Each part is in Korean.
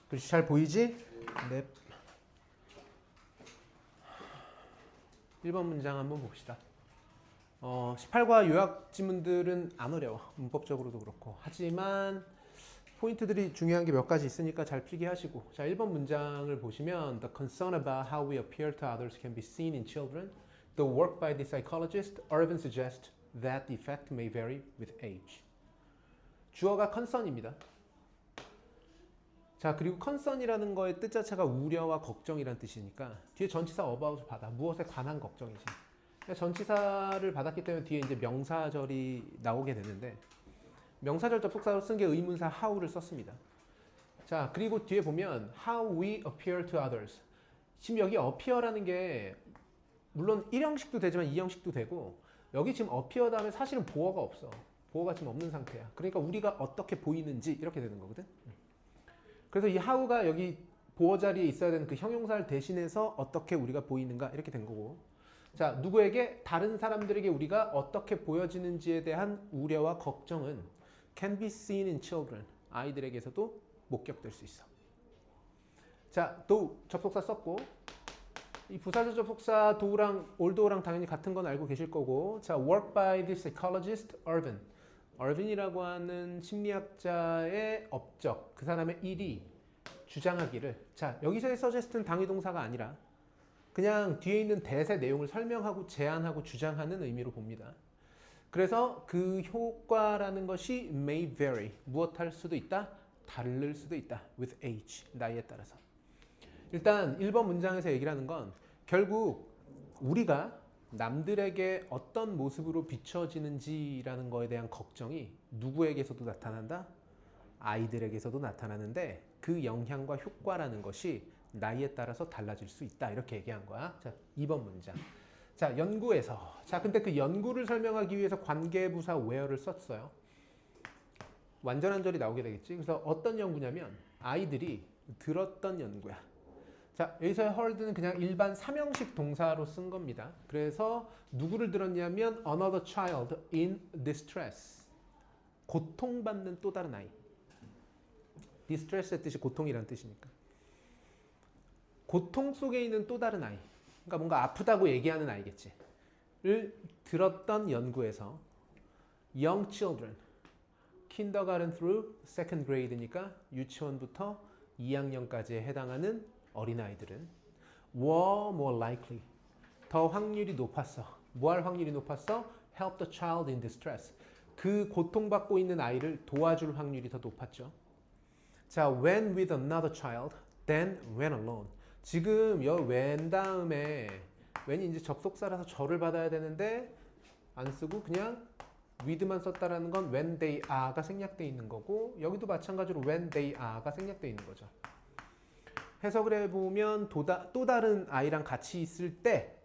글씨 잘 보이지? 네. 1번 문장 한번 봅시다. 18과 요약 지문들은 안 어려워. 문법적으로도 그렇고. 하지만 포인트들이 중요한 게 몇 가지 있으니까 잘 필기하시고. 자, 1번 문장을 보시면 The concern about how we appear to others can be seen in children. The work by the psychologist Irvin suggests that the effect may vary with age. 주어가 concern입니다. 자, 그리고 concern이라는 거의 뜻 자체가 우려와 걱정이라는 뜻이니까 뒤에 전치사 about을 받아. 무엇에 관한 걱정이지. 그러니까 전치사를 받았기 때문에 뒤에 이제 명사절이 나오게 되는데 명사절 접속사로 쓴 게 의문사 how를 썼습니다. 자, 그리고 뒤에 보면 how we appear to others. 지금 여기 appear라는 게 물론 1형식도 되지만 2형식도 되고 여기 지금 appear 다음에 사실은 보어가 없어. 보어가 지금 없는 상태야. 그러니까 우리가 어떻게 보이는지 이렇게 되는 거거든. 그래서 이 how가 여기 보어 자리에 있어야 되는 그 형용사를 대신해서 어떻게 우리가 보이는가 이렇게 된 거고. 자, 누구에게? 다른 사람들에게 우리가 어떻게 보여지는지에 대한 우려와 걱정은 can be seen in children. 아이들에게서도 목격될 수 있어. 자, 도 접속사 썼고 이 부사절 접속사 do랑 oldo랑 당연히 같은 건 알고 계실 거고. 자, work by the psychologist Irvin. 얼빈이라고 하는 심리학자의 업적, 그 사람의 일이 주장하기를. 자, 여기서의 suggest는 당위동사가 아니라 그냥 뒤에 있는 대세 내용을 설명하고 제안하고 주장하는 의미로 봅니다. 그래서 그 효과라는 것이 may vary, 무엇할 수도 있다, 다를 수도 있다, with age, 나이에 따라서. 일단 1번 문장에서 얘기를 하는 건 결국 우리가 남들에게 어떤 모습으로 비춰지는지라는 거에 대한 걱정이 누구에게서도 나타난다? 아이들에게서도 나타나는데 그 영향과 효과라는 것이 나이에 따라서 달라질 수 있다. 이렇게 얘기한 거야. 자, 2번 문장. 자, 연구에서. 자, 근데 그 연구를 설명하기 위해서 관계부사 where를 썼어요. 완전한 절이 나오게 되겠지. 그래서 어떤 연구냐면 아이들이 들었던 연구야. 자, 여기서의 heard는 그냥 일반 3형식 동사로 쓴 겁니다. 그래서 누구를 들었냐면 another child in distress. 고통받는 또 다른 아이. distress의 뜻이 고통이라는 뜻이니까. 고통 속에 있는 또 다른 아이. 그러니까 뭔가 아프다고 얘기하는 아이겠지. 를 들었던 연구에서 young children, kindergarten through second grade니까 유치원부터 2학년까지에 해당하는 어린아이들은 were more likely, 더 확률이 높았어. 뭐 할 확률이 높았어? help the child in distress. 그 고통받고 있는 아이를 도와줄 확률이 더 높았죠. 자, when with another child, then when alone. 지금 여 when 다음에 when이 이제 접속사라서 절을 받아야 되는데 안 쓰고 그냥 with만 썼다라는 건 when they are가 생략되어 있는 거고 여기도 마찬가지로 when they are가 생략되어 있는 거죠. 해석을 해보면 또 다른 아이랑 같이 있을 때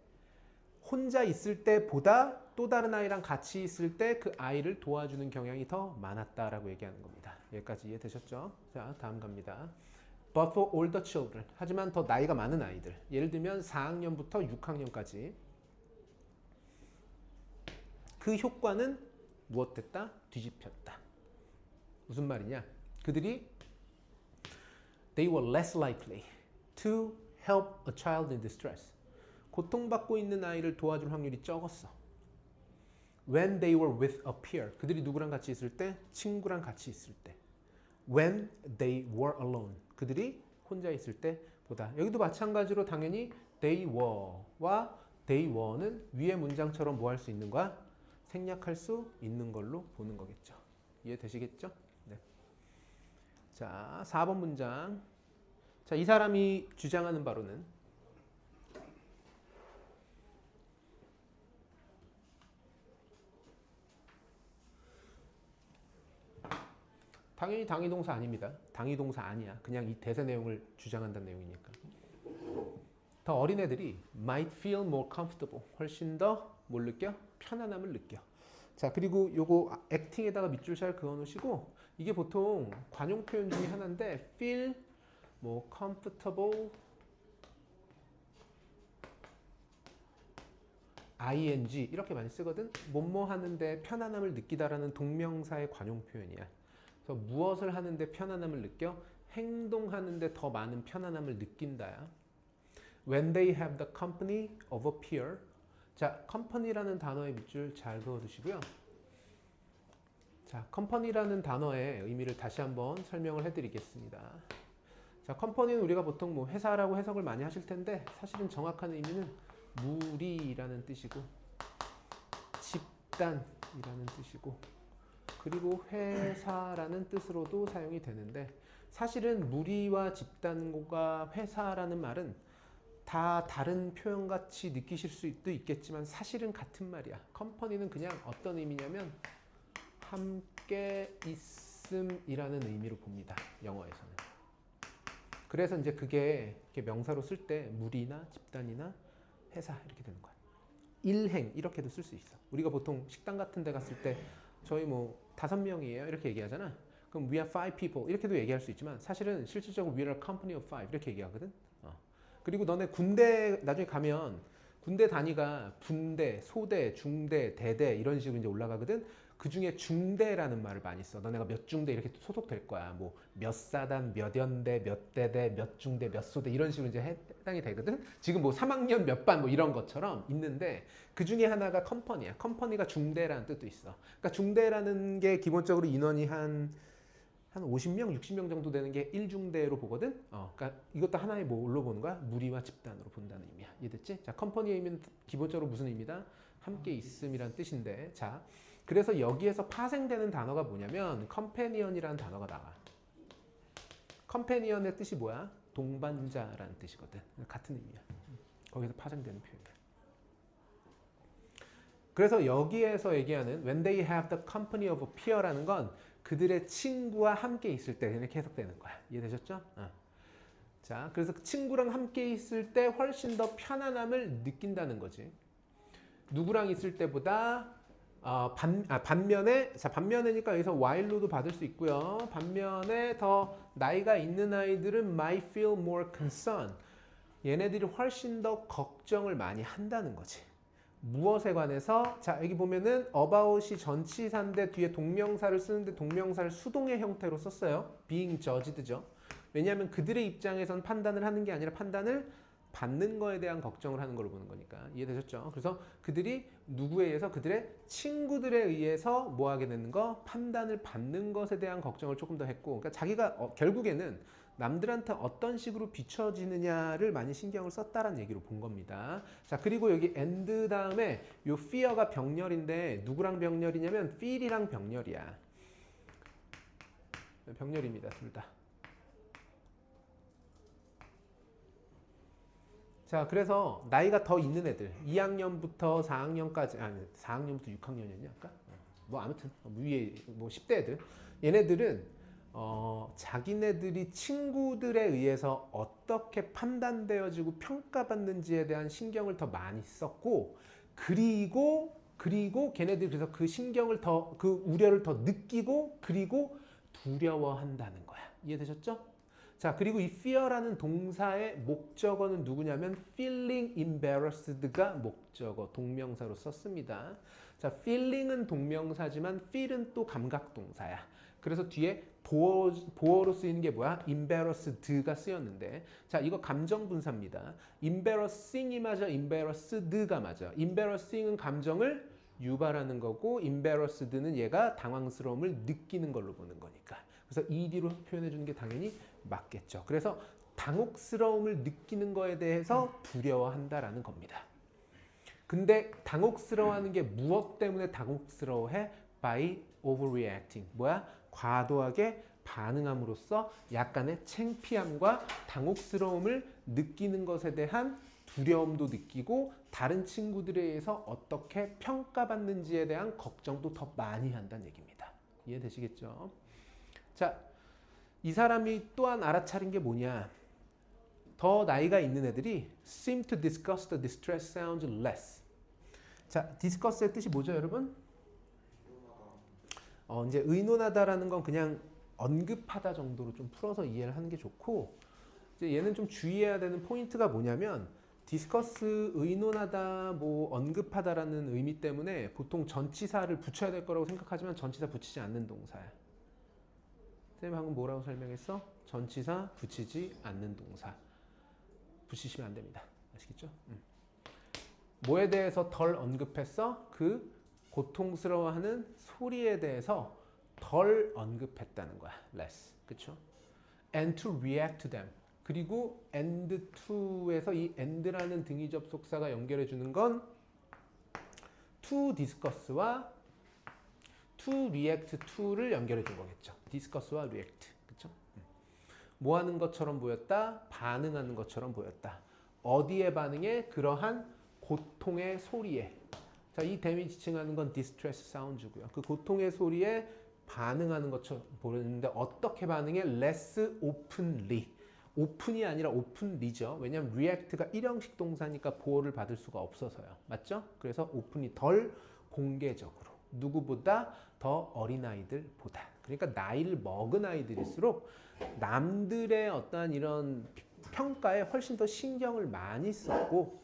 혼자 있을 때보다 또 다른 아이랑 같이 있을 때 그 아이를 도와주는 경향이 더 많았다라고 얘기하는 겁니다. 여기까지 이해되셨죠? 자, 다음 갑니다. But for older children. 하지만 더 나이가 많은 아이들. 예를 들면 4학년부터 6학년까지. 그 효과는 무엇됐다? 뒤집혔다. 무슨 말이냐? 그들이 They were less likely to help a child in distress. 고통받고 있는 아이를 도와줄 확률이 적었어. When they were with a peer. 그들이 누구랑 같이 있을 때? 친구랑 같이 있을 때. When they were alone. 그들이 혼자 있을 때보다. 여기도 마찬가지로 당연히 they were와 they were는 위의 문장처럼 뭐 할 수 있는 거야? 생략할 수 있는 걸로 보는 거겠죠. 이해되시겠죠? 네. 자, 4번 문장. 자, 이 사람이 주장하는 바로는 당연히 당위동사 아닙니다. 당위동사 아니야. 그냥 이 대세 내용을 주장한다는 내용이니까. 더 어린 애들이 might feel more comfortable. 훨씬 더 뭘 느껴? 편안함을 느껴. 자, 그리고 요거 acting에다가 밑줄 잘 그어 놓으시고 이게 보통 관용 표현 중에 하나인데 feel more comfortable ing 이렇게 많이 쓰거든. 뭐뭐 하는데 편안함을 느끼다라는 동명사의 관용 표현이야. 그래서 무엇을 하는데 편안함을 느껴? 행동하는데 더 많은 편안함을 느낀다야. When they have the company of a peer. 자, company라는 단어의 밑줄 잘 그어두시고요. 자, company라는 단어의 의미를 다시 한번 설명을 해드리겠습니다. 자, company는 우리가 보통 뭐 회사라고 해석을 많이 하실 텐데 사실은 정확한 의미는 무리라는 뜻이고 집단이라는 뜻이고 그리고 회사라는 뜻으로도 사용이 되는데 사실은 무리와 집단과 회사라는 말은 다 다른 표현같이 느끼실 수도 있겠지만 사실은 같은 말이야. 컴퍼니는 그냥 어떤 의미냐면 함께 있음이라는 의미로 봅니다. 영어에서는. 그래서 이제 그게 이렇게 명사로 쓸 때 무리나 집단이나 회사 이렇게 되는 거야. 일행 이렇게도 쓸 수 있어. 우리가 보통 식당 같은 데 갔을 때 저희 뭐 5명이에요 이렇게 얘기하잖아. 그럼 we are 5 people 이렇게도 얘기할 수 있지만 사실은 실질적으로 we are a company of 5 이렇게 얘기하거든. 그리고 너네 군대 나중에 가면 군대 단위가 분대, 소대, 중대, 대대 이런 식으로 이제 올라가거든. 그 중에 중대라는 말을 많이 써. 너네가 몇 중대 이렇게 소속될 거야. 뭐 몇 사단, 몇 연대, 몇 대대, 몇 중대, 몇 소대 이런 식으로 이제 해당이 되거든. 지금 뭐 3학년 몇 반 뭐 이런 것처럼 있는데 그 중에 하나가 컴퍼니야. 컴퍼니가 중대라는 뜻도 있어. 그러니까 중대라는 게 기본적으로 인원이 한 50명, 60명 정도 되는 게 1중대로 보거든. 그러니까 이것도 하나의 뭘로 보는 거야? 무리와 집단으로 본다는 의미야. 이해됐지? 자, 컴퍼니의 의미는 기본적으로 무슨 의미다? 함께 있음이란 뜻인데, 자, 그래서 여기에서 파생되는 단어가 뭐냐면 컴패니언이라는 단어가 나와. 컴패니언의 뜻이 뭐야? 동반자라는 뜻이거든. 같은 의미야. 거기서 파생되는 표현이야. 그래서 여기에서 얘기하는 when they have the company of a peer라는 건 그들의 친구와 함께 있을 때 이렇게 해석되는 거야. 이해되셨죠? 자, 그래서 친구랑 함께 있을 때 훨씬 더 편안함을 느낀다는 거지. 누구랑 있을 때보다 반면에 자 반면에니까 여기서 while로도 받을 수 있고요. 반면에 더 나이가 있는 아이들은 might feel more concern. 얘네들이 훨씬 더 걱정을 많이 한다는 거지. 무엇에 관해서? 자, 여기 보면은 about이 전치사인데 뒤에 동명사를 쓰는데 동명사를 수동의 형태로 썼어요. being judged죠. 왜냐하면 그들의 입장에선 판단을 하는 게 아니라 판단을 받는 거에 대한 걱정을 하는 걸로 보는 거니까. 이해되셨죠? 그래서 그들이 누구에 의해서? 그들의 친구들에 의해서 뭐 하게 되는 거? 판단을 받는 것에 대한 걱정을 조금 더 했고, 그러니까 자기가 결국에는 남들한테 어떤 식으로 비춰지느냐를 많이 신경을 썼다라는 얘기로 본 겁니다. 자, 그리고 여기 and 다음에 요 fear가 병렬인데 누구랑 병렬이냐면 feel이랑 병렬이야. 병렬입니다, 둘 다. 자, 그래서 나이가 더 있는 애들 2학년부터 4학년까지 아니 4학년부터 6학년이었냐 아까? 뭐 아무튼 위에 뭐 10대 애들 얘네들은 자기네들이 친구들에 의해서 어떻게 판단되어지고 평가받는지에 대한 신경을 더 많이 썼고 그리고 걔네들이 그래서 그 신경을 더 그 우려를 더 느끼고 그리고 두려워한다는 거야. 이해되셨죠? 자, 그리고 이 fear라는 동사의 목적어는 누구냐면 feeling embarrassed가 목적어 동명사로 썼습니다. 자, feeling은 동명사지만 feel은 또 감각동사야. 그래서 뒤에 보어로 쓰이는 게 뭐야? embarrassed가 쓰였는데 자, 이거 감정분사입니다. embarrassing이 맞아, embarrassed가 맞아. embarrassing은 감정을 유발하는 거고 embarrassed는 얘가 당황스러움을 느끼는 걸로 보는 거니까. 그래서 ED로 표현해 주는 게 당연히 맞겠죠. 그래서 당혹스러움을 느끼는 거에 대해서 두려워한다라는 겁니다. 근데 당혹스러워하는 게 무엇 때문에 당혹스러워해? By overreacting. 뭐야? 과도하게 반응함으로써 약간의 창피함과 당혹스러움을 느끼는 것에 대한 두려움도 느끼고 다른 친구들에 의해서 어떻게 평가받는지에 대한 걱정도 더 많이 한다는 얘기입니다. 이해되시겠죠? 자, 이 사람이 또한 알아차린 게 뭐냐? 더 나이가 있는 애들이 seem to discuss the distress sounds less. 자, discuss의 뜻이 뭐죠, 여러분? 이제 의논하다라는 건 그냥 언급하다 정도로 좀 풀어서 이해를 하는 게 좋고, 이제 얘는 좀 주의해야 되는 포인트가 뭐냐면 디스커스 의논하다 뭐 언급하다라는 의미 때문에 보통 전치사를 붙여야 될 거라고 생각하지만 전치사 붙이지 않는 동사야. 쌤 방금 뭐라고 설명했어? 전치사 붙이지 않는 동사. 붙이시면 안 됩니다. 아시겠죠? 뭐에 대해서 덜 언급했어? 그 고통스러워하는 소리에 대해서 덜 언급했다는 거야. less. 그쵸? and to react to them. 그리고 and to에서 이 and라는 등위 접속사가 연결해 주는 건 to discuss와 to react to를 연결해 준 거겠죠. discuss와 react. 그쵸? 뭐 하는 것처럼 보였다? 반응하는 것처럼 보였다. 어디에 반응해? 그러한 고통의 소리에. 자, 이 댐이 지칭하는 건 distress sounds고요. 그 고통의 소리에 반응하는 것처럼 보였는데 어떻게 반응해? less openly. 오픈이 아니라 오픈리죠. 왜냐하면 react가 일형식 동사니까 보호를 받을 수가 없어서요. 맞죠? 그래서 오픈이 덜 공개적으로. 누구보다 더 어린아이들보다. 그러니까 나이를 먹은 아이들일수록 남들의 어떠한 이런 평가에 훨씬 더 신경을 많이 썼고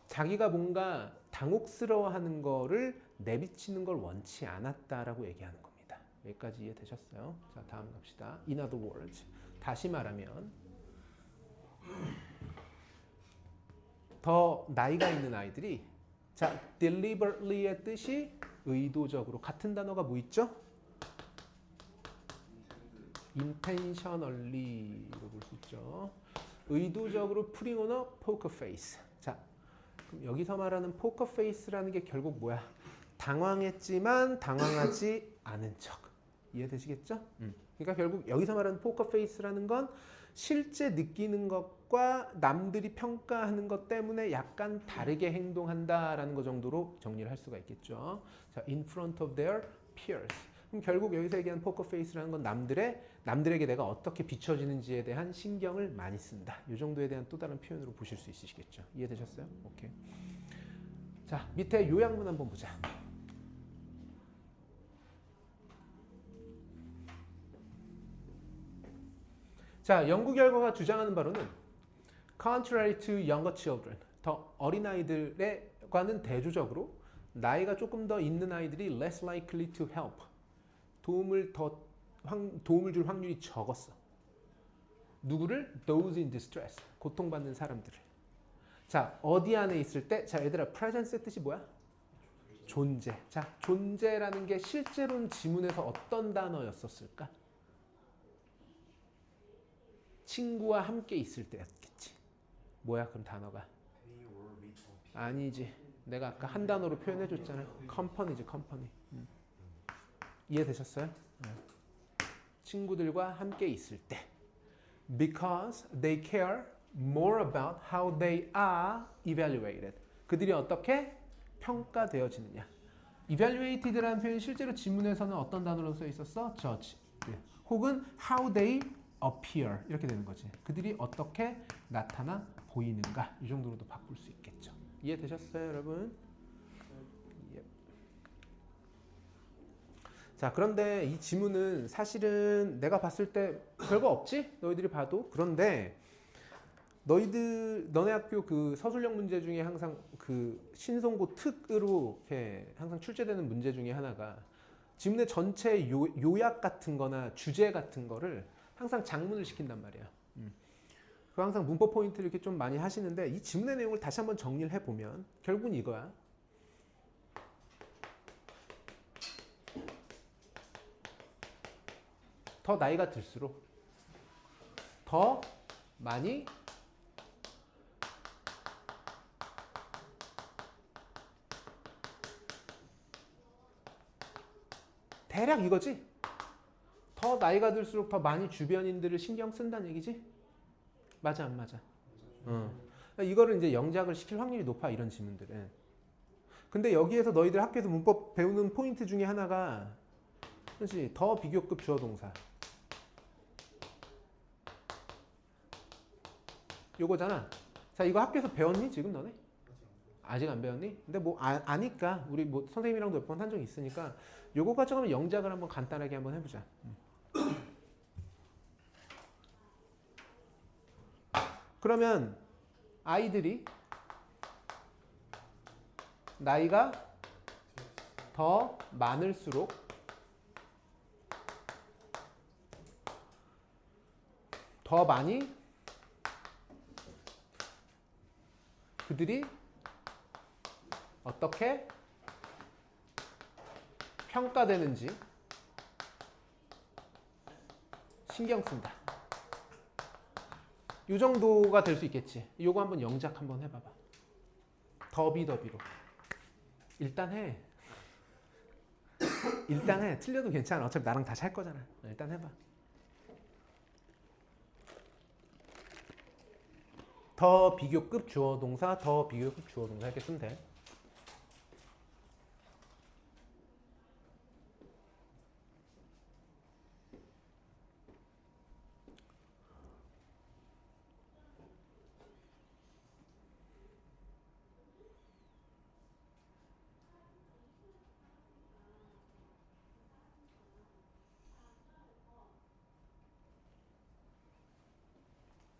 자기가 뭔가 당혹스러워하는 거를 내비치는 걸 원치 않았다라고 얘기하는 겁니다. 여기까지 이해되셨어요? 자, 다음 갑시다. In other words. 다시 말하면 더 나이가 있는 아이들이 자, deliberately의 뜻이 의도적으로 같은 단어가 뭐 있죠? intentionally로 볼 수 있죠. 의도적으로 putting on a poker face. 자, 그럼 여기서 말하는 poker face라는 게 결국 뭐야? 당황했지만 당황하지 않은 척. 이해되시겠죠? 그러니까 결국 여기서 말하는 poker face라는 건 실제 느끼는 것과 남들이 평가하는 것 때문에 약간 다르게 행동한다라는 것 정도로 정리를 할 수가 있겠죠. 자, in front of their peers. 그럼 결국 여기서 얘기하는 poker face라는 건 남들에게 내가 어떻게 비춰지는지에 대한 신경을 많이 쓴다. 이 정도에 대한 또 다른 표현으로 보실 수 있으시겠죠. 이해되셨어요? 오케이. 자, 밑에 요약문 한번 보자. 자, 연구 결과가 주장하는 바로는 contrary to younger children, 더 어린아이들과는 대조적으로 나이가 조금 더 있는 아이들이 less likely to help, 도움을 줄 확률이 적었어. 누구를? Those in distress, 고통받는 사람들을. 자, 어디 안에 있을 때? 자, 얘들아, presence의 뜻이 뭐야? 존재. 자, 존재라는 게 실제로는 지문에서 어떤 단어였었을까? 친구와 함께 있을 때였겠지. 뭐야 그럼 단어가? 아니지. 내가 아까 한 단어로 표현해 줬잖아. company지, company. 이해되셨어요? 친구들과 함께 있을 때. Because they care more about how they are evaluated. 그들이 어떻게 평가되어지느냐. evaluated라는 표현이 실제로 지문에서는 어떤 단어로 써 있었어? judge. 혹은 how they appear 이렇게 되는 거지. 그들이 어떻게 나타나 보이는가 이 정도로도 바꿀 수 있겠죠. 이해되셨어요, 여러분? Yep. 자, 그런데 이 지문은 사실은 내가 봤을 때 별거 없지? 너희들이 봐도. 그런데 너네 학교 그 서술형 문제 중에 항상 그 신송고 특으로 이렇게 항상 출제되는 문제 중에 하나가 지문의 전체 요약 같은 거나 주제 같은 거를 항상 장문을 시킨단 말이야. 그 항상 문법 포인트를 이렇게 좀 많이 하시는데 이 지문의 내용을 다시 한번 정리를 해보면 결국은 이거야. 더 나이가 들수록 더 많이 대략 이거지. 더 나이가 들수록 더 많이 주변인들을 신경 쓴다는 얘기지? 맞아 안 맞아? 이거를 이제 영작을 시킬 확률이 높아 이런 지문들은. 근데 여기에서 너희들 학교에서 문법 배우는 포인트 중에 하나가 그렇지 더 비교급 주어 동사 요거잖아. 자, 이거 학교에서 배웠니 지금 너네? 아직 안 배웠니? 근데 뭐 아니까 우리 뭐 선생님이랑도 몇 번 한 적 있으니까 요거 가져가면 영작을 한번 간단하게 한번 해보자. 그러면 아이들이 나이가 더 많을수록 더 많이 그들이 어떻게 평가되는지 신경 쓴다. 이 정도가 될 수 있겠지. 요거 한번 영작 한번 해봐봐. 더비더비로. 일단 해. 일단 해. 틀려도 괜찮아. 어차피 나랑 다시 할 거잖아. 일단 해봐. 더 비교급 주어 동사, 더 비교급 주어 동사 이렇게 쓰면 돼.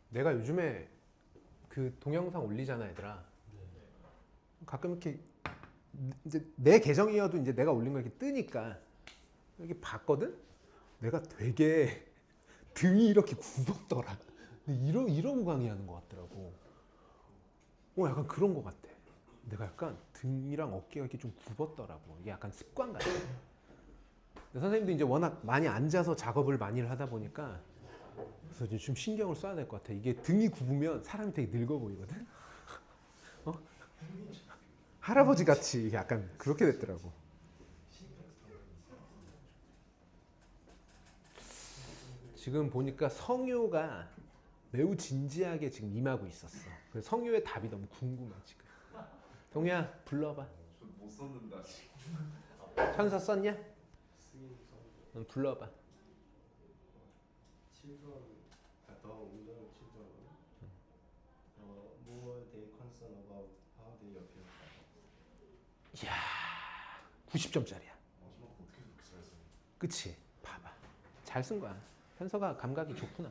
내가 요즘에 그 동영상 올리잖아, 얘들아. 가끔 이렇게 이제 내 계정이어도 이제 내가 올린 거 이렇게 뜨니까 이렇게 봤거든. 내가 되게 등이 이렇게 굽었더라. 근데 이러고 강의하는 것 같더라고. 약간 그런 것 같아. 내가 약간 등이랑 어깨가 이렇게 좀 굽었더라고. 이게 약간 습관 같아. 근데 선생님도 이제 워낙 많이 앉아서 작업을 많이 하다 보니까 그래서 이제 좀 신경을 써야 될 것 같아. 이게 등이 굽으면 사람이 되게 늙어 보이거든. 어? 할아버지 같이 약간 그렇게 됐더라고. 지금 보니까 성효가 매우 진지하게 지금 임하고 있었어. 그래서 성효의 답이 너무 궁금해 지금. 동우야 불러봐. 못 썼는데 아직. 현서 썼냐? 응, 불러봐. Children, the older children, more they concern about how they appear. 이야 90점짜리야. 어떻게 그렇게 잘 써? 그치? 봐봐. 잘 쓴 거야. 현서가 감각이 좋구나.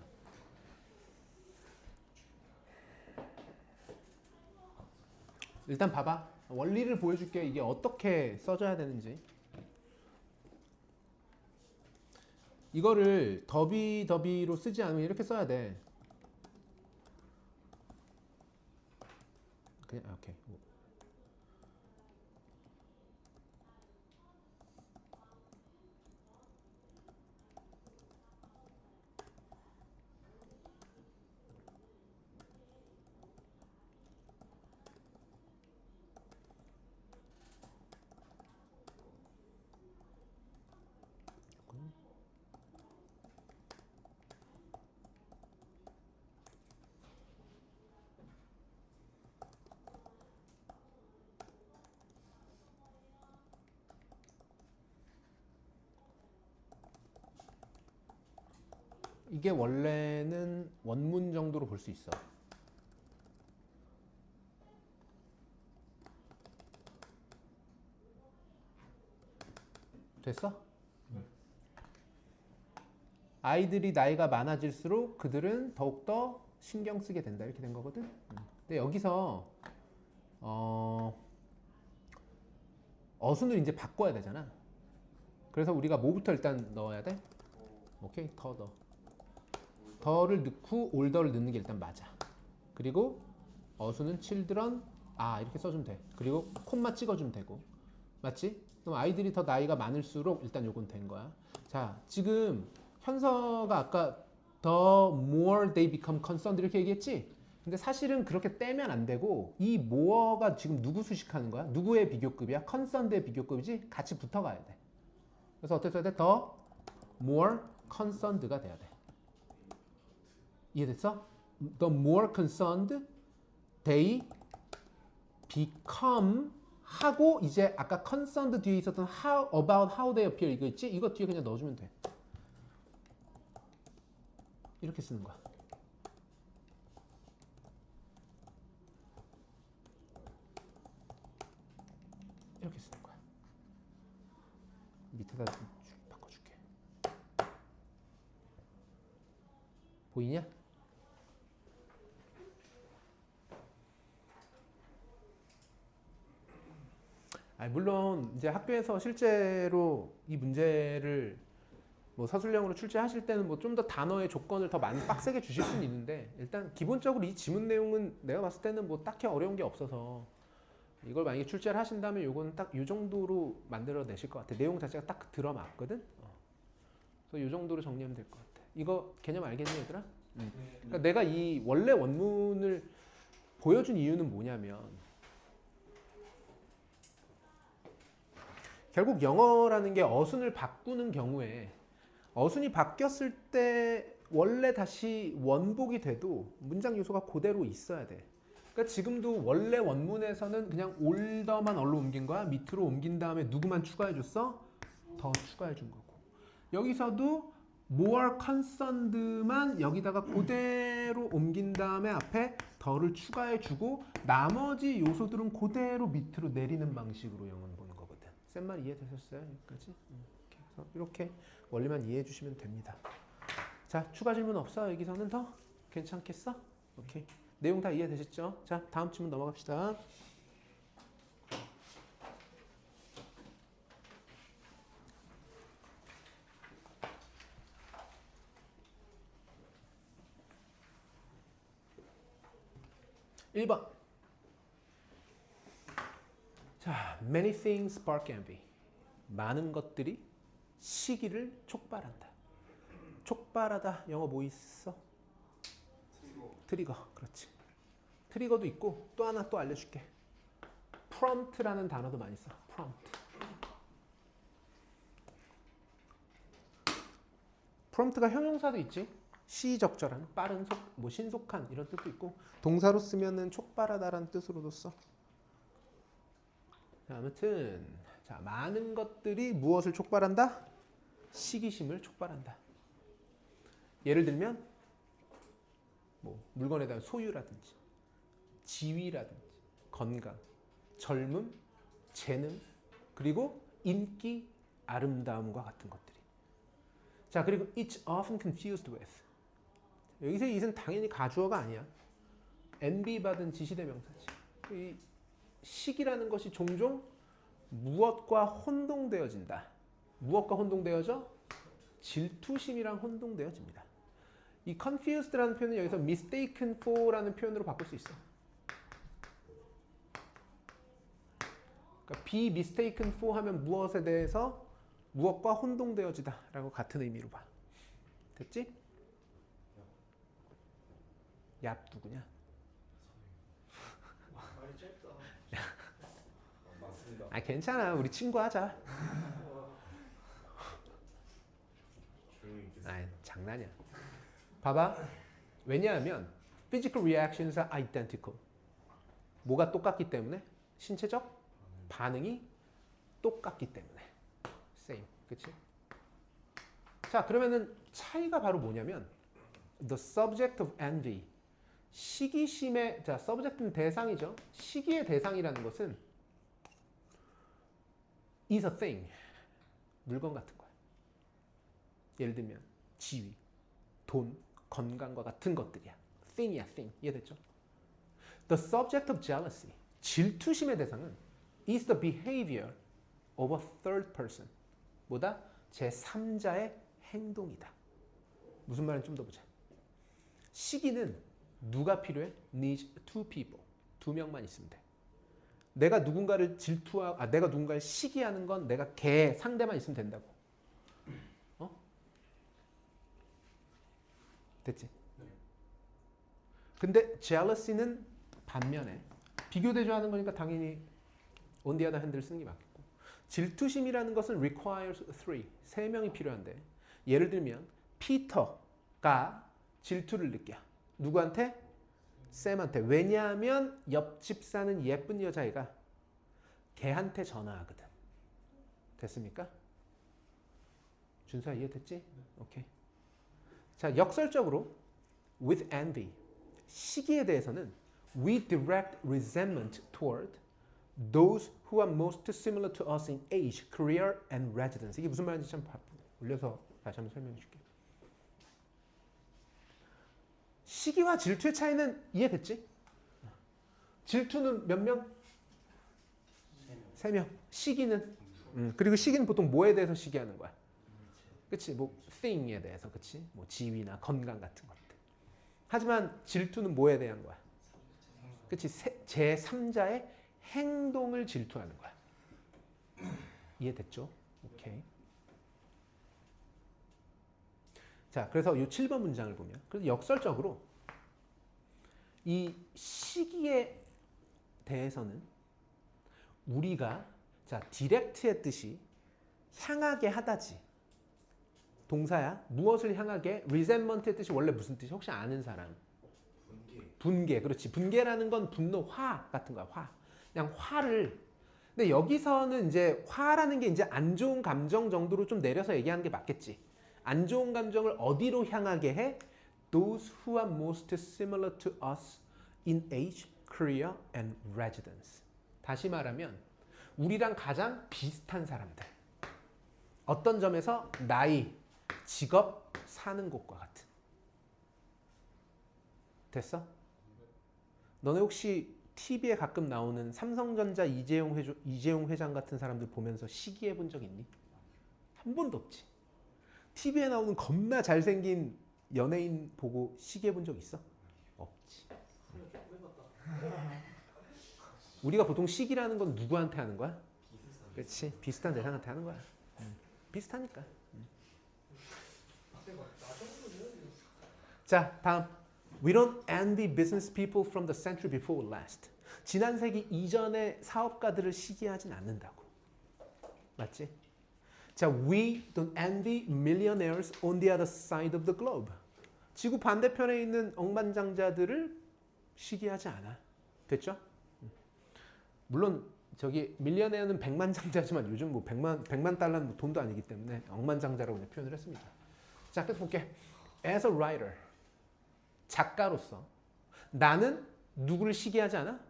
일단 봐봐. 원리를 보여줄게. 이게 어떻게 써줘야 되는지. 이거를 더비더비로 쓰지 않으면 이렇게 써야 돼. 그냥 오케이. 이게 원래는 원문 정도로 볼 수 있어. 됐어? 아이들이 나이가 많아질수록 그들은 더욱더 신경 쓰게 된다. 이렇게 된 거거든. 근데 여기서 어순을 이제 바꿔야 되잖아. 그래서 우리가 뭐부터 일단 넣어야 돼? 오케이, 더 넣어. 더를 넣고 올더를 넣는 게 일단 맞아. 그리고 어순은 children 이렇게 써주면 돼. 그리고 콤마 찍어주면 되고. 맞지? 그럼 아이들이 더 나이가 많을수록 일단 요건 된 거야. 자, 지금 현서가 아까 the more they become concerned 이렇게 얘기했지? 근데 사실은 그렇게 떼면 안 되고 이 more가 지금 누구 수식하는 거야? 누구의 비교급이야? concerned의 비교급이지? 같이 붙어가야 돼. 그래서 어떻게 써야 돼? the more concerned가 돼야 돼. 이해됐어? The more concerned they become 하고 이제 아까 concerned 뒤에 있었던 how about how they appear 이거 있지? 이거 뒤에 그냥 넣어주면 돼. 이렇게 쓰는 거야. 이렇게 쓰는 거야. 밑에다 좀 바꿔줄게. 보이냐? 물론 이제 학교에서 실제로 이 문제를 뭐 서술형으로 출제하실 때는 뭐 좀 더 단어의 조건을 더 많이 빡세게 주실 수는 있는데 일단 기본적으로 이 지문 내용은 내가 봤을 때는 뭐 딱히 어려운 게 없어서 이걸 만약에 출제를 하신다면 요거는 딱 요 정도로 만들어 내실 것 같아. 내용 자체가 딱 들어맞거든. 그래서 요 정도로 정리하면 될 것 같아. 이거 개념 알겠니 얘들아? 그러니까 내가 이 원래 원문을 보여준 이유는 뭐냐면 결국 영어라는 게 어순을 바꾸는 경우에 어순이 바뀌었을 때 원래 다시 원복이 돼도 문장 요소가 그대로 있어야 돼. 그러니까 지금도 원래 원문에서는 그냥 올더만 얼로 옮긴 거야. 밑으로 옮긴 다음에 누구만 추가해 줬어? 더 추가해 준 거고. 여기서도 more concerned만 여기다가 그대로 옮긴 다음에 앞에 더를 추가해 주고 나머지 요소들은 그대로 밑으로 내리는 방식으로 영어는 보는 거거든. 센 말 이해되셨어요? 여기까지? 그래서 이렇게 원리만 이해해 주시면 됩니다. 자, 추가 질문 없어? 여기서는 더? 괜찮겠어? 오케이. 내용 다 이해되셨죠? 자, 다음 질문 넘어갑시다. (1번) 자, many things spark envy. 많은 것들이 시기를 촉발한다. 촉발하다 영어 뭐 있어? 트리거. 그렇지. 트리거도 있고 또 하나 또 알려줄게. prompt라는 단어도 많이 써. prompt. prompt가 형용사도 있지. 시적절한, 빠른, 속, 뭐 신속한 이런 뜻도 있고 동사로 쓰면은 촉발하다라는 뜻으로도 써. 자, 아무튼 자, 많은 것들이 무엇을 촉발한다? 시기심을 촉발한다. 예를 들면 뭐 물건에 대한 소유라든지 지위라든지 건강, 젊음, 재능, 그리고 인기, 아름다움과 같은 것들이. 자, 그리고 it's often confused with. 여기서 it은 당연히 가주어가 아니야. envy 받은 지시대명사지. 이 시기라는 것이 종종 무엇과 혼동되어진다. 무엇과 혼동되어져? 질투심이랑 혼동되어집니다. 이 confused라는 표현은 여기서 mistaken for라는 표현으로 바꿀 수 있어. 그러니까 be mistaken for 하면 무엇에 대해서 무엇과 혼동되어지다라고 같은 의미로 봐. 됐지? 얍 누구냐? 말이 짧다. 맞습니다. 아 괜찮아. 우리 친구 하자. 조용히 있겠습니다. 아 장난이야. 봐봐. 왜냐하면 physical reactions are identical. 뭐가 똑같기 때문에? 신체적 반응이 똑같기 때문에. same. 그치? 자, 그러면은 차이가 바로 뭐냐면 the subject of envy. 시기심의, 자, subject는 대상이죠. 시기의 대상이라는 것은 is a thing. 물건 같은 거야. 예를 들면 지위, 돈, 건강과 같은 것들이야. thing이야, thing. 이해됐죠? The subject of jealousy. 질투심의 대상은 is the behavior of a third person. 뭐다? 제3자의 행동이다. 무슨 말인지 좀 더 보자. 시기는 누가 필요해? needs two people. 두 명만 있으면 돼. 내가 누군가를 질투하고, 내가 누군가를 시기하는 건 내가 걔 상대만 있으면 된다고. 어? 됐지? 근데 jealousy는 반면에 비교 대조하는 거니까 당연히 on the other hand를 쓰는 게 맞겠고. 질투심이라는 것은 requires three. 세 명이 필요한데 예를 들면 피터가 질투를 느껴. 누구한테? 샘한테. 왜냐하면 옆집 사는 예쁜 여자애가 걔한테 전화하거든. 됐습니까? 준수야 이해됐지? 오케이. 자, 역설적으로 with envy. 시기에 대해서는 we direct resentment toward those who are most similar to us in age, career, and residence. 이게 무슨 말인지 참 올려서 다시 한번 설명해 줄게. 시기와 질투의 차이는 이해됐지? 질투는 몇 명? 3명. 시기는? 그리고 시기는 보통 뭐에 대해서 시기하는 거야? 그치? 뭐 thing에 대해서, 그치? 뭐 지위나 건강 같은 것들. 하지만 질투는 뭐에 대한 거야? 그치? 제3자의 행동을 질투하는 거야. 이해됐죠? 오케이. 자, 그래서 이 7번 문장을 보면, 그래서 역설적으로 이 시기에 대해서는 우리가 자, 디렉트의 뜻이 향하게 하다지. 동사야. 무엇을 향하게? resentment의 뜻이 원래 무슨 뜻이? 혹시 아는 사람? 분개. 그렇지. 분개라는 건 분노, 화 같은 거야. 화. 그냥 화를. 근데 여기서는 이제 화라는 게 이제 안 좋은 감정 정도로 좀 내려서 얘기하는 게 맞겠지. 안 좋은 감정을 어디로 향하게 해? Those who are most similar to us in age, career, and residence. 다시 말하면 우리랑 가장 비슷한 사람들. 어떤 점에서 나이, 직업, 사는 곳과 같은. 됐어? 너네 혹시 TV에 가끔 나오는 삼성전자 이재용 회장 같은 사람들 보면서 시기해 본 적 있니? 한 번도 없지. TV에 나오는 겁나 잘생긴 연예인 보고 시기해 본 적 있어? 없지. 우리가 보통 시기라는 건 누구한테 하는 거야? 그렇지. 비슷한 대상한테 하는 거야. 비슷하니까. 자, 다음. We don't envy business people from the century before last. 지난 세기 이전의 사업가들을 시기하진 않는다고. 맞지? 자, we don't envy millionaires on the other side of the globe. 지구 반대편에 있는 억만장자들을 시기하지 않아. 됐죠? 물론 저기 밀리어네어는 백만장자지만 요즘 뭐 100만 달러는 뭐 돈도 아니기 때문에 억만장자라고 그냥 표현을 했습니다. 자, 끝 볼게. As a writer, 작가로서 나는 누구를 시기하지 않아?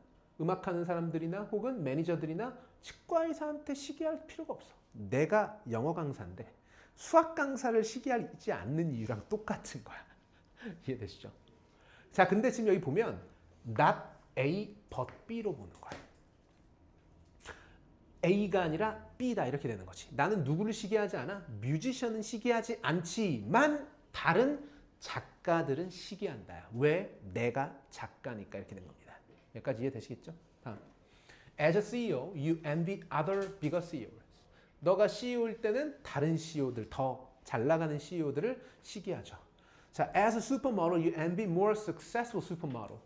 음악하는 사람들이나 혹은 매니저들이나 치과의사한테 시기할 필요가 없어. 내가 영어 강사인데 수학 강사를 시기하지 않는 이유랑 똑같은 거야. 이해되시죠? 자, 근데 지금 여기 보면 not A but B로 보는 거야. A가 아니라 B다 이렇게 되는 거지. 나는 누구를 시기하지 않아? 뮤지션은 시기하지 않지만 다른 작가들은 시기한다. 왜? 내가 작가니까 이렇게 된 겁니다. 여기까지 이해되시겠죠? 다음. As a CEO, you envy other bigger CEOs. 너가 CEO일 때는 다른 CEO들, 더 잘 나가는 CEO들을 시기하죠. 자, as a supermodel, you envy more successful supermodel.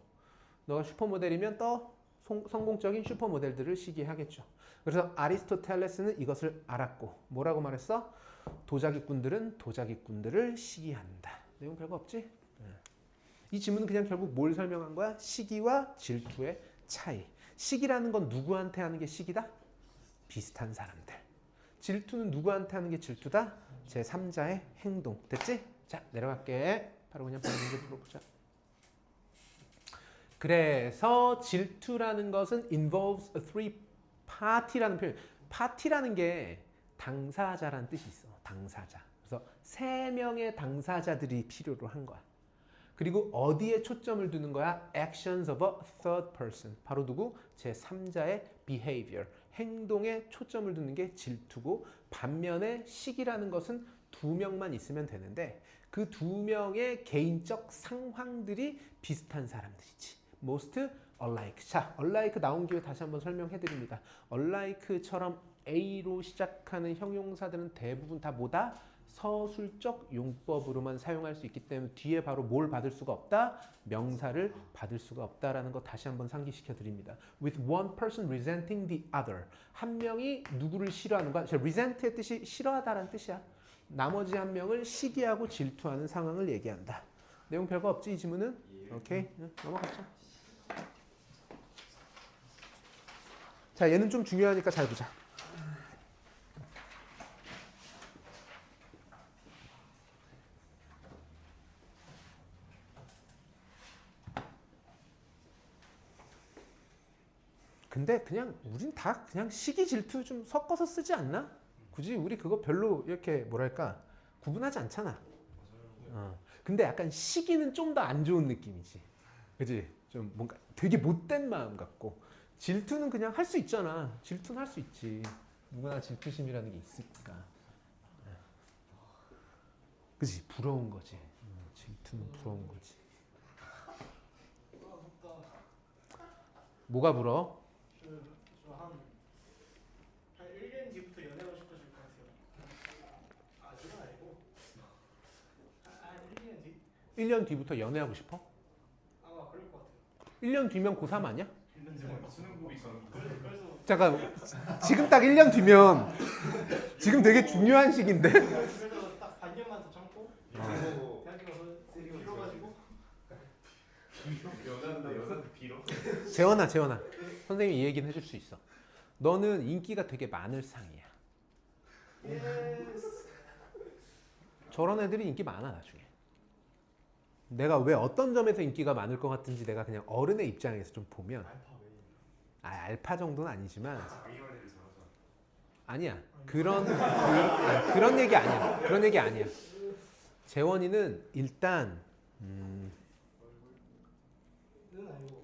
너가 슈퍼모델이면 더 성공적인 슈퍼모델들을 시기하겠죠. 그래서 아리스토텔레스는 이것을 알았고 뭐라고 말했어? 도자기꾼들은 도자기꾼들을 시기한다. 내용 별거 없지? 이 질문은 그냥 결국 뭘 설명한 거야? 시기와 질투의 차이. 시기라는 건 누구한테 하는 게 시기다? 비슷한 사람들. 질투는 누구한테 하는 게 질투다? 제3자의 행동. 됐지? 자, 내려갈게. 바로 그냥 바로 문제 풀어보자. 그래서 질투라는 것은 involves a three party라는 표현. party라는 게 당사자라는 뜻이 있어. 당사자. 그래서 세 명의 당사자들이 필요로 한 거야. 그리고 어디에 초점을 두는 거야? Actions of a third person. 바로 누구? 제3자의 behavior. 행동에 초점을 두는 게 질투고 반면에 시기라는 것은 두 명만 있으면 되는데 그 두 명의 개인적 상황들이 비슷한 사람들이지. Most alike. 자, alike 나온 김에 다시 한번 설명해 드립니다. alike처럼 A로 시작하는 형용사들은 대부분 다 뭐다? 서술적 용법으로만 사용할 수 있기 때문에 뒤에 바로 뭘 받을 수가 없다? 명사를 받을 수가 없다라는 거 다시 한번 상기시켜 드립니다. With one person resenting the other. 한 명이 누구를 싫어하는 거야? resent의 뜻이 싫어하다라는 뜻이야. 나머지 한 명을 시기하고 질투하는 상황을 얘기한다. 내용 별거 없지 이 지문은? 오케이, 넘어가자. 자, 얘는 좀 중요하니까 잘 보자. 근데 그냥 우린 다 그냥 시기 질투 좀 섞어서 쓰지 않나? 굳이 우리 그거 별로 이렇게 뭐랄까 구분하지 않잖아. 근데 약간 시기는 좀 더 안 좋은 느낌이지. 그지? 좀 뭔가 되게 못된 마음 같고 질투는 그냥 할 수 있잖아. 질투는 할 수 있지. 누구나 질투심이라는 게 있으니까. 그치? 부러운 거지. 질투는 부러운 거지. 뭐가 부러워? 저한 1년 뒤부터 연애하고 싶어질 것 같아요. 아직은 아니고 한 1년 뒤? 1년 뒤부터 연애하고 싶어? 아마 그럴 것 같아요. 1년 뒤면 고3 아니야? 1년 뒤면 수능고비 전 그래서 잠깐 지금 딱 1년 뒤면 지금 되게 중요한 시기인데? 그래서 딱 반년만 더 참고 이거 대학교 가서 빌어가지고 여자한테 빌어? 재원아 선생님이 이 얘기는 해줄 수 있어. 너는 인기가 되게 많을 상이야. 저런 애들이 인기 많아 나중에. 내가 왜 어떤 점에서 인기가 많을 것 같은지 내가 그냥 어른의 입장에서 좀 보면 알파 정도는 아니지만 자기 관리를 잘하잖아. 아니야. 그런 얘기 아니야. 그런 얘기 아니야. 재원이는 일단 는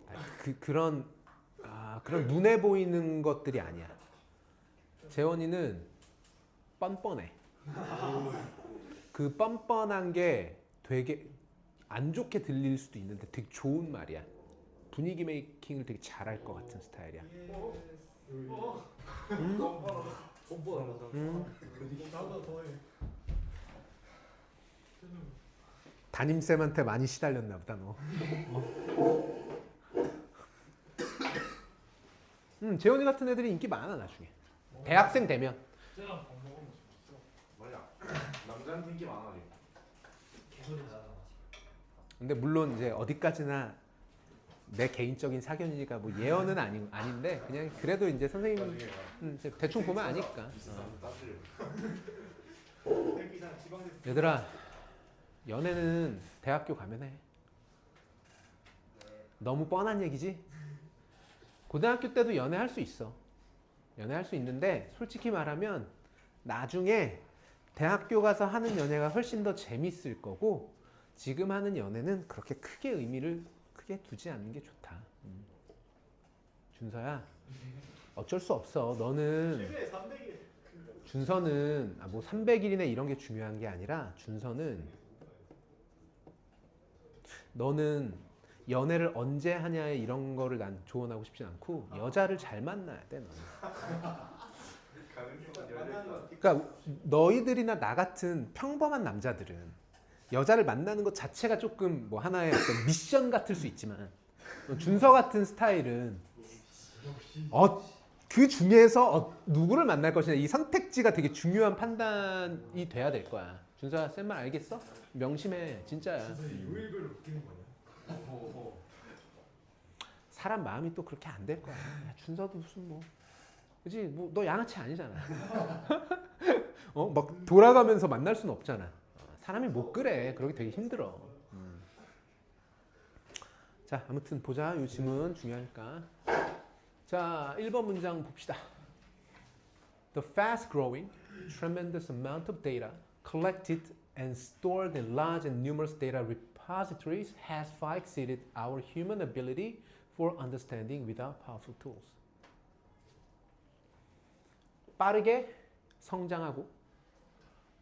아니고 그런 눈에 보이는 것들이 아니야. 재원이는 뻔뻔해. 그 뻔뻔한 게 되게 안 좋게 들릴 수도 있는데 되게 좋은 말이야. 분위기 메이킹을 되게 잘할 것 같은 스타일이야. 나보다 더해. 담임쌤한테 많이 시달렸나 보다 너. 재원이 같은 애들이 인기 많아 나중에. 대학생 되면. 쟤랑 밥 먹으면 좋겠어. 맞아. 남자한테 인기 많아. 개소리 나잖아. 근데 물론 이제 어디까지나 내 개인적인 사견이니까 뭐 예언은 아닌데 그냥 그래도 이제 선생님 이제 대충 보면 아니까. 따지려. 대기장 지방대 얘들아 연애는 대학교 가면 해. 너무 뻔한 얘기지? 고등학교 때도 연애할 수 있어. 연애할 수 있는데 솔직히 말하면 나중에 대학교 가서 하는 연애가 훨씬 더 재밌을 거고 지금 하는 연애는 그렇게 크게 의미를 크게 두지 않는 게 좋다. 준서야 어쩔 수 없어. 너는 실내 300일. 준서는 뭐 300일이나 이런 게 중요한 게 아니라 준서는 너는 연애를 언제 하냐에 이런 거를 난 조언하고 싶진 않고 여자를 잘 만나야 돼 너는. 그러니까 너희들이나 나 같은 평범한 남자들은 여자를 만나는 것 자체가 조금 뭐 하나의 어떤 미션 같을 수 있지만 준서 같은 스타일은 그 중에서 누구를 만날 것이냐 이 선택지가 되게 중요한 판단이 돼야 될 거야. 준서야 쌤 말 알겠어? 명심해 진짜야. 요일별로 바뀌는 거 아니야? 사람 마음이 또 그렇게 안 될 거야. 야, 준서도 무슨 뭐 그지 뭐 너 양아치 아니잖아. 막 돌아가면서 만날 수는 없잖아. 사람이 못 그래. 그러기 되게 힘들어. 자 아무튼 보자. 이 질문 중요하니까. 자 1번 문장 봅시다. The fast growing tremendous amount of data collected and stored in large and numerous data repositories has far exceeded our human ability for understanding without powerful tools. 빠르게 성장하고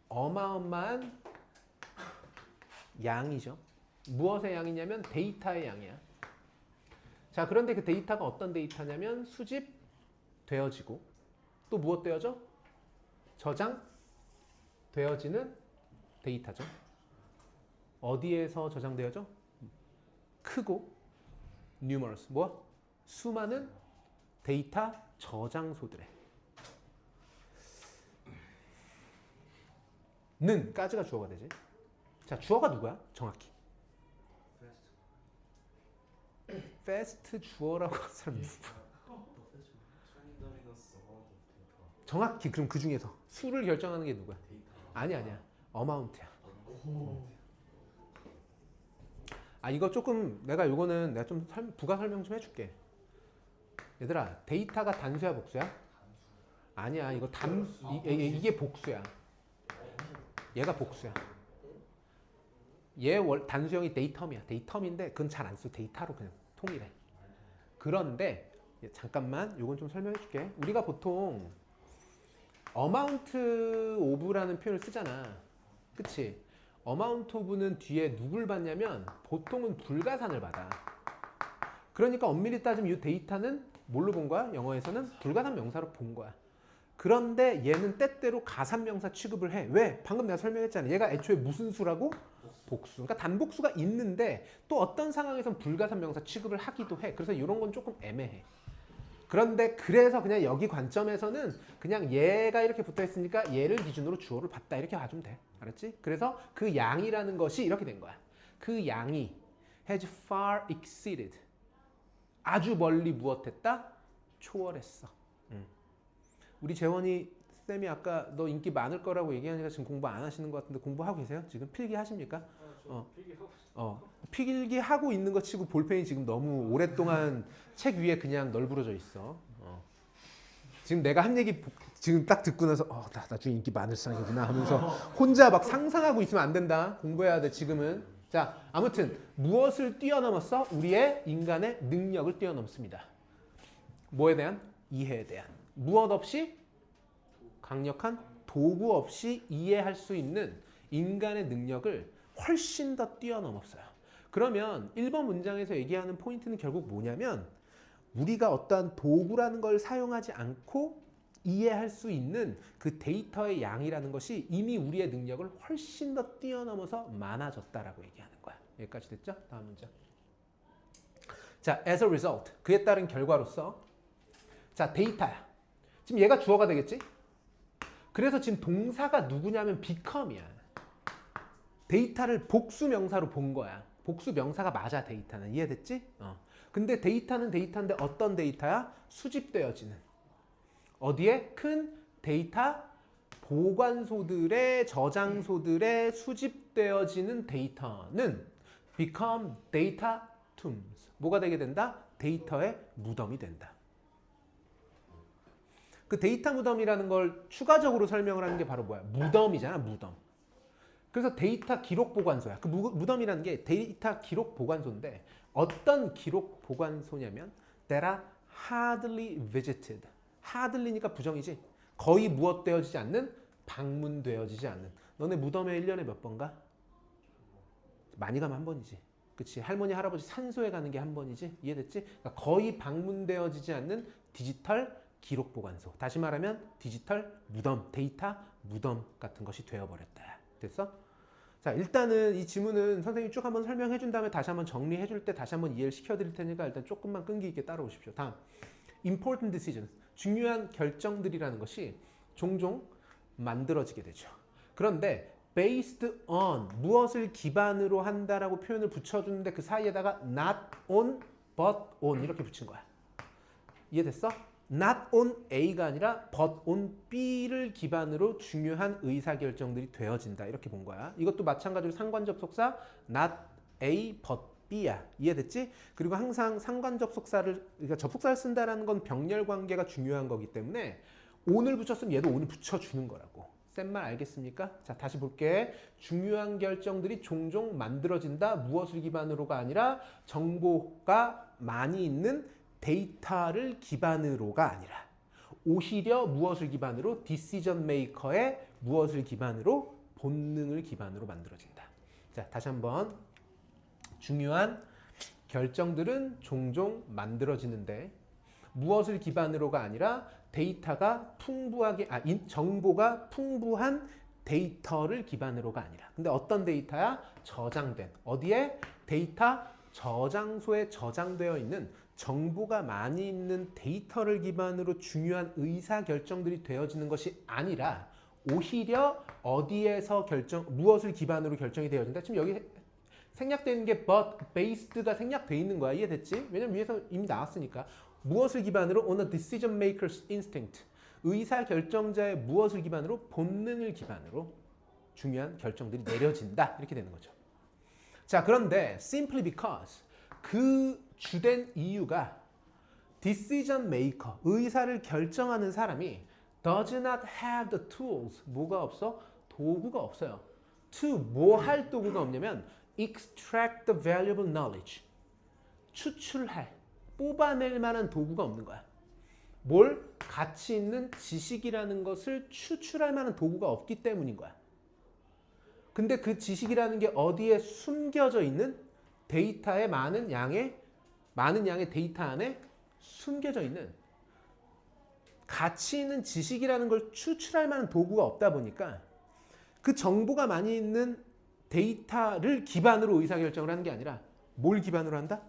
어마어마한 양이죠. 무엇의 양이냐면 데이터의 양이야. 자, 그런데 그 데이터가 어떤 데이터냐면 수집되어지고 또 무엇 되어져? 저장되어지는 데이터죠. 어디에서 저장되어져? 크고 numerous 뭐? 수많은 데이터 저장소들에 는까지가 주어가 되지. 자, 주어가 누구야? 정확히. fast 주어라고 한 사람 누구야? 정확히 그럼 그 중에서 수를 결정하는 게 누구야? 아니야. amount야. 이거 조금 내가 좀 부가 설명 좀 해줄게. 얘들아 데이터가 단수야 복수야? 아니야 이거 이게 복수야. 얘가 복수야. 얘 단수형이 데이텀이야. 데이텀인데 그건 잘 안 써. 데이터로 그냥 통일해. 그런데 잠깐만 이건 좀 설명해 줄게. 우리가 보통 amount of라는 표현을 쓰잖아. 그치? amount of는 뒤에 누굴 받냐면 보통은 불가산을 받아. 그러니까 엄밀히 따지면 이 데이터는 뭘로 본 거야? 영어에서는 불가산 명사로 본 거야. 그런데 얘는 때때로 가산명사 취급을 해. 왜? 방금 내가 설명했잖아. 얘가 애초에 무슨 수라고? 복수. 그러니까 단복수가 있는데 또 어떤 상황에선 불가산명사 취급을 하기도 해. 그래서 이런 건 조금 애매해. 그런데 그래서 그냥 여기 관점에서는 그냥 얘가 이렇게 붙어 있으니까 얘를 기준으로 주어를 봤다 이렇게 봐주면 돼. 알았지? 그래서 그 양이라는 것이 이렇게 된 거야. 그 양이 has far exceeded. 아주 멀리 무엇했다? 초월했어. 우리 재원이 쌤이 아까 너 인기 많을 거라고 얘기하니까 지금 공부 안 하시는 것 같은데 공부하고 계세요? 지금 필기 하십니까? 필기 하고 있는 거 치고 볼펜이 지금 너무 오랫동안 책 위에 그냥 널브러져 있어. 지금 내가 한 얘기 지금 딱 듣고 나서 나 나중에 인기 많을 상이구나 하면서 혼자 막 상상하고 있으면 안 된다. 공부해야 돼 지금은. 자, 아무튼 무엇을 뛰어넘었어? 우리의 인간의 능력을 뛰어넘습니다. 뭐에 대한? 이해에 대한. 무엇 없이? 강력한 도구 없이 이해할 수 있는 인간의 능력을 훨씬 더 뛰어넘었어요. 그러면 1번 문장에서 얘기하는 포인트는 결국 뭐냐면 우리가 어떠한 도구라는 걸 사용하지 않고 이해할 수 있는 그 데이터의 양이라는 것이 이미 우리의 능력을 훨씬 더 뛰어넘어서 많아졌다라고 얘기하는 거야. 여기까지 됐죠? 다음 문장. 자, as a result. 그에 따른 결과로서 자, 데이터야. 지금 얘가 주어가 되겠지? 그래서 지금 동사가 누구냐면 become이야. 데이터를 복수 명사로 본 거야. 복수 명사가 맞아, 데이터는. 이해됐지? 근데 데이터는 데이터인데 어떤 데이터야? 수집되어지는. 어디에? 큰 데이터 보관소들의 저장소들에 수집되어지는 데이터는 become data tombs. 뭐가 되게 된다? 데이터의 무덤이 된다. 그 데이터 무덤이라는 걸 추가적으로 설명을 하는 게 바로 뭐야? 무덤이잖아, 무덤. 그래서 데이터 기록 보관소야. 그 무덤이라는 게 데이터 기록 보관소인데 어떤 기록 보관소냐면 that are hardly visited. hardly니까 부정이지. 거의 무엇되어지지 않는? 방문되어지지 않는. 너네 무덤에 1년에 몇 번 가? 많이 가면 한 번이지. 그치? 할머니, 할아버지 산소에 가는 게 한 번이지. 이해됐지? 그러니까 거의 방문되어지지 않는 디지털 기록 보관소. 다시 말하면 디지털 무덤, 데이터 무덤 같은 것이 되어버렸다. 됐어? 자, 일단은 이 지문은 선생님이 쭉 한번 설명해 준 다음에 다시 한번 정리해 줄 때 다시 한번 이해를 시켜 드릴 테니까 일단 조금만 끈기 있게 따라오십시오. 다음. important decisions. 중요한 결정들이라는 것이 종종 만들어지게 되죠. 그런데 based on 무엇을 기반으로 한다라고 표현을 붙여주는데 그 사이에다가 not on but on 이렇게 붙인 거야. 이해됐어? not on A가 아니라 but on B를 기반으로 중요한 의사결정들이 되어진다. 이렇게 본 거야. 이것도 마찬가지로 상관접속사 not A but B야. 이해됐지? 그리고 항상 상관접속사를 그러니까 접속사를 쓴다라는 건 병렬 관계가 중요한 거기 때문에 on을 붙였으면 얘도 on을 붙여주는 거라고. 센 말 알겠습니까? 자, 다시 볼게. 중요한 결정들이 종종 만들어진다. 무엇을 기반으로가 아니라 정보가 많이 있는 데이터를 기반으로가 아니라 오히려 무엇을 기반으로? 디시전 메이커의 무엇을 기반으로? 본능을 기반으로 만들어진다. 자, 다시 한번. 중요한 결정들은 종종 만들어지는데 무엇을 기반으로가 아니라 데이터가 풍부하게 정보가 풍부한 데이터를 기반으로가 아니라. 근데 어떤 데이터야? 저장된. 어디에? 데이터 저장소에 저장되어 있는 정보가 많이 있는 데이터를 기반으로 중요한 의사결정들이 되어지는 것이 아니라 오히려 어디에서 무엇을 기반으로 결정이 되어진다. 지금 여기 생략되는 게 but based가 생략돼 있는 거야. 이해됐지? 왜냐면 위에서 이미 나왔으니까. 무엇을 기반으로? on a decision maker's instinct. 의사결정자의 무엇을 기반으로? 본능을 기반으로 중요한 결정들이 내려진다. 이렇게 되는 거죠. 자, 그런데 simply because 그 주된 이유가 decision maker, 의사를 결정하는 사람이 does not have the tools. 뭐가 없어? 도구가 없어요. to 뭐 할 도구가 없냐면 extract the valuable knowledge. 추출할, 뽑아낼 만한 도구가 없는 거야. 뭘? 가치 있는 지식이라는 것을 추출할 만한 도구가 없기 때문인 거야. 근데 그 지식이라는 게 어디에 숨겨져 있는 데이터의 많은 양의 데이터 안에 숨겨져 있는 가치 있는 지식이라는 걸 추출할 만한 도구가 없다 보니까 그 정보가 많이 있는 데이터를 기반으로 의사결정을 하는 게 아니라 뭘 기반으로 한다?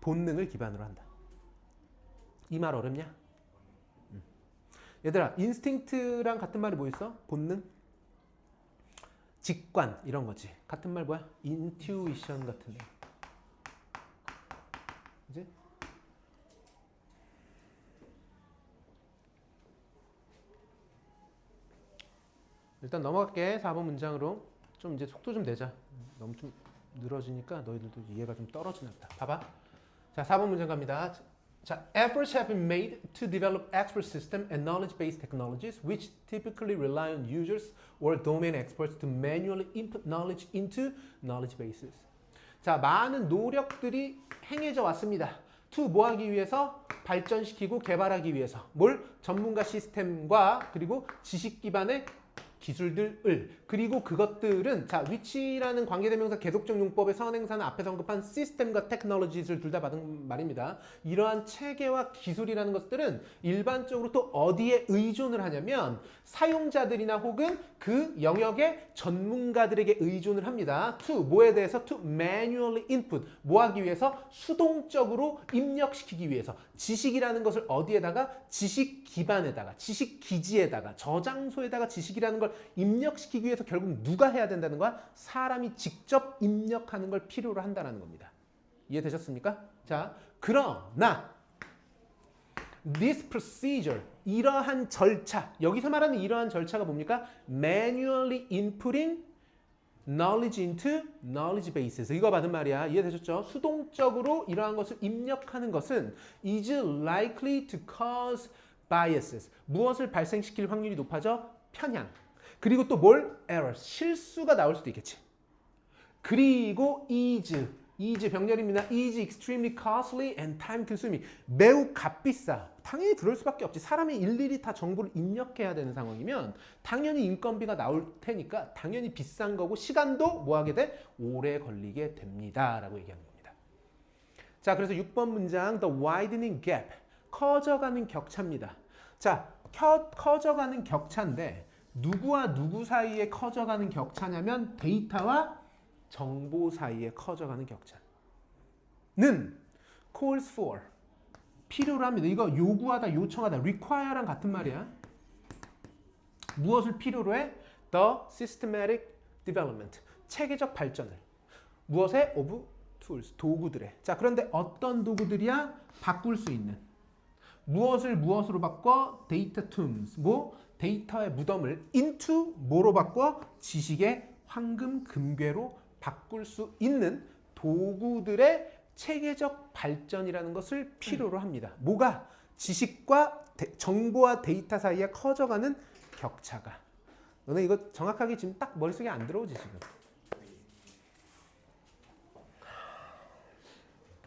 본능을 기반으로 한다. 이 말 어렵냐? 얘들아, 인스팅크트랑 같은 말이 뭐 있어? 본능? 직관 이런 거지. 같은 말 뭐야? 인튜이션 같은 거. 그지? 일단 넘어갈게. 4번 문장으로. 좀 이제 속도 좀 내자. 너무 좀 늘어지니까 너희들도 이해가 좀 떨어지나 보다. 봐봐. 자, 4번 문장 갑니다. 자, efforts have been made to develop expert system and knowledge-based technologies which typically rely on users or domain experts to manually input knowledge into knowledge bases. 자, 많은 노력들이 행해져 왔습니다. to 뭐 하기 위해서? 발전시키고 개발하기 위해서. 뭘? 전문가 시스템과 그리고 지식 기반의 기술들을 그리고 그것들은 자 which라는 관계대명사 계속적 용법의 선행사는 앞에서 언급한 시스템과 테크놀로지를 둘 다 받은 말입니다. 이러한 체계와 기술이라는 것들은 일반적으로 또 어디에 의존을 하냐면 사용자들이나 혹은 그 영역의 전문가들에게 의존을 합니다. to 뭐에 대해서? to manually input 뭐 하기 위해서? 수동적으로 입력시키기 위해서 지식이라는 것을 어디에다가? 지식 기반에다가 지식 기지에다가 저장소에다가 지식이라는 걸 입력시키기 위해서 결국 누가 해야 된다는 거야? 사람이 직접 입력하는 걸 필요로 한다는 겁니다. 이해되셨습니까? 자, 그러나 this procedure, 이러한 절차, 여기서 말하는 이러한 절차가 뭡니까? manually inputting knowledge into knowledge bases. 이거 받은 말이야. 이해되셨죠? 수동적으로 이러한 것을 입력하는 것은 is likely to cause biases. 무엇을 발생시킬 확률이 높아져? 편향. 그리고 또 뭘? error. 실수가 나올 수도 있겠지. 그리고 is 병렬입니다. is extremely costly and time consuming. 매우 값비싸. 당연히 그럴 수밖에 없지. 사람이 일일이 다 정보를 입력해야 되는 상황이면 당연히 인건비가 나올 테니까 당연히 비싼 거고 시간도 뭐 하게 돼? 오래 걸리게 됩니다. 라고 얘기하는 겁니다. 자, 그래서 6번 문장 the widening gap. 커져가는 격차입니다. 자, 커져가는 격차인데 누구와 누구 사이에 커져가는 격차냐면 데이터와 정보 사이에 커져가는 격차는 calls for 필요로 합니다. 이거 요구하다, 요청하다, require랑 같은 말이야. 무엇을 필요로 해? The systematic development 체계적 발전을 무엇에? of tools 도구들에. 자, 그런데 어떤 도구들이야? 바꿀 수 있는 무엇을 무엇으로 바꿔? data tombs 뭐? 데이터의 무덤을 into 뭐로 바꿔? 지식의 황금 금괴로 바꿀 수 있는 도구들의 체계적 발전이라는 것을 필요로 합니다. 뭐가? 지식과 정보와 데이터 사이에 커져가는 격차가. 너네 이거 정확하게 지금 딱 머릿속에 안 들어오지 지금.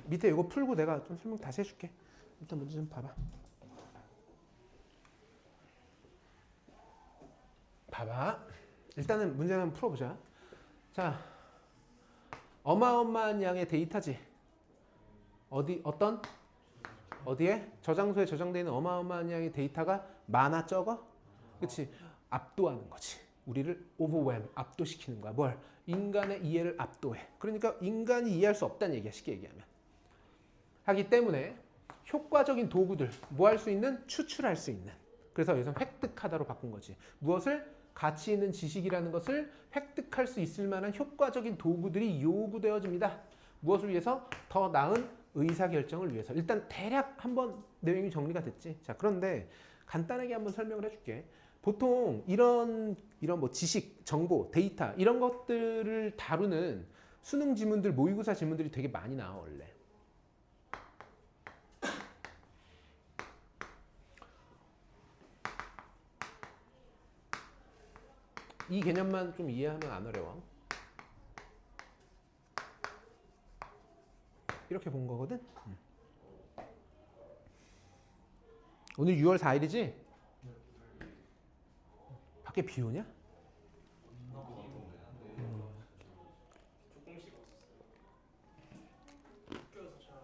밑에 이거 풀고 내가 좀 설명 다시 해줄게. 일단 문제 좀 봐봐. 일단은 문제를 한번 풀어보자. 자, 어마어마한 양의 데이터지. 어디에? 저장소에 저장되어 있는 어마어마한 양의 데이터가 많아 적어? 그치? 압도하는 거지. 우리를 overwhelm, 압도시키는 거야. 뭘? 인간의 이해를 압도해. 그러니까 인간이 이해할 수 없다는 얘기야. 쉽게 얘기하면. 하기 때문에 효과적인 도구들, 뭐 할 수 있는? 추출할 수 있는. 그래서 여기서 획득하다로 바꾼 거지. 무엇을? 가치 있는 지식이라는 것을 획득할 수 있을 만한 효과적인 도구들이 요구되어집니다. 무엇을 위해서? 더 나은 의사결정을 위해서. 일단 대략 한번 내용이 정리가 됐지. 자, 그런데 간단하게 한번 설명을 해줄게. 보통 이런 뭐 지식, 정보, 데이터 이런 것들을 다루는 수능 지문들, 모의고사 지문들이 되게 많이 나와 원래. 이 개념만 좀 이해하면 안 어려워. 이렇게 본 거거든. 오늘 6월 4일이지? 밖에 비 오냐? 조금씩 왔었어요. 학교에서 잘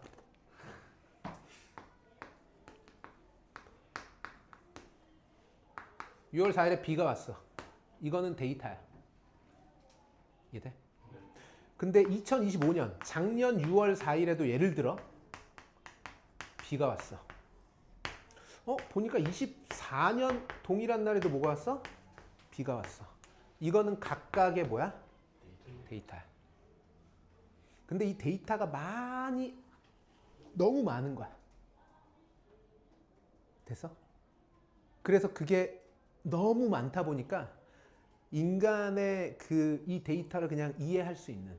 6월 4일에 비가 왔어. 이거는 데이터야. 이해돼? 근데 2025년 작년 6월 4일에도 예를 들어 비가 왔어. 보니까 24년 동일한 날에도 뭐가 왔어? 비가 왔어. 이거는 각각의 뭐야? 데이터야. 근데 이 데이터가 너무 많은 거야. 됐어? 그래서 그게 너무 많다 보니까 인간의 이 데이터를 그냥 이해할 수 있는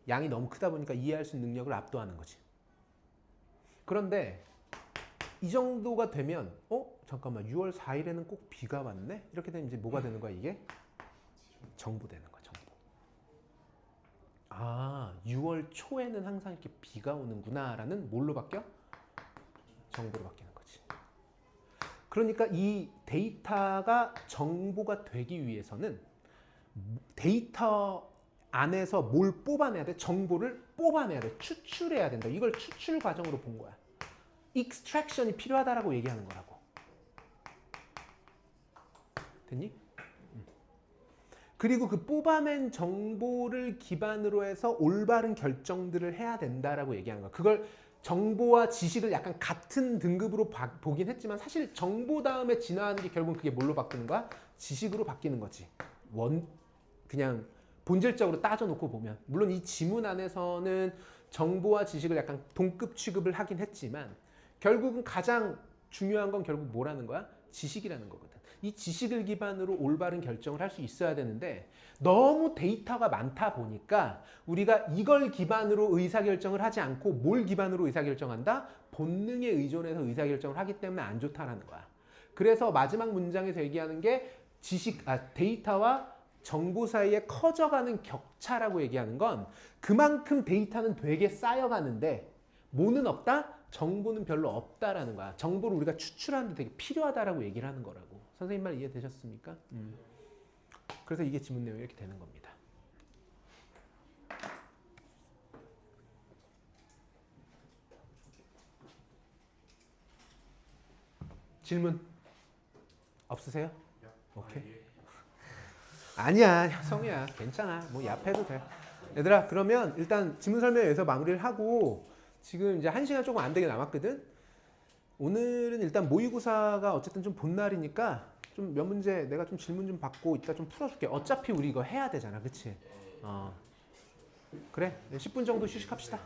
양이 너무 크다 보니까 이해할 수 있는 능력을 압도하는 거지. 그런데 이 정도가 되면 잠깐만 6월 4일에는 꼭 비가 왔네? 이렇게 되면 이제 뭐가 되는 거야 이게? 정보 되는 거야 정보. 6월 초에는 항상 이렇게 비가 오는구나 라는 뭘로 바뀌어? 정보로 바뀌는 거지. 그러니까 이 데이터가 정보가 되기 위해서는 데이터 안에서 뭘 뽑아내야 돼? 정보를 뽑아내야 돼. 추출해야 된다. 이걸 추출 과정으로 본 거야. 익스트랙션이 필요하다라고 얘기하는 거라고. 됐니? 그리고 그 뽑아낸 정보를 기반으로 해서 올바른 결정들을 해야 된다라고 얘기하는 거야. 그걸 정보와 지식을 약간 같은 등급으로 보긴 했지만 사실 정보 다음에 진화하는 게 결국은 그게 뭘로 바뀌는 거야? 지식으로 바뀌는 거지. 그냥 본질적으로 따져놓고 보면. 물론 이 지문 안에서는 정보와 지식을 약간 동급 취급을 하긴 했지만 결국은 가장 중요한 건 결국 뭐라는 거야? 지식이라는 거거든. 이 지식을 기반으로 올바른 결정을 할 수 있어야 되는데 너무 데이터가 많다 보니까 우리가 이걸 기반으로 의사결정을 하지 않고 뭘 기반으로 의사결정한다? 본능에 의존해서 의사결정을 하기 때문에 안 좋다라는 거야. 그래서 마지막 문장에서 얘기하는 게 데이터와 정보 사이에 커져가는 격차라고 얘기하는 건 그만큼 데이터는 되게 쌓여가는데 뭐는 없다? 정보는 별로 없다라는 거야. 정보를 우리가 추출하는데 되게 필요하다라고 얘기를 하는 거라고. 선생님 말 이해되셨습니까? 그래서 이게 지문 내용이 이렇게 되는 겁니다. 질문 없으세요? 오케이. 아니야, 성우야. 괜찮아. 뭐 얍해도 돼. 얘들아, 그러면 일단 지문 설명 여기서 마무리를 하고 지금 이제 1시간 조금 안 되게 남았거든. 오늘은 일단 모의고사가 어쨌든 좀 본 날이니까 좀 몇 문제 내가 좀 질문 좀 받고 이따 좀 풀어줄게. 어차피 우리 이거 해야 되잖아, 그치? 그래, 10분 정도 휴식합시다.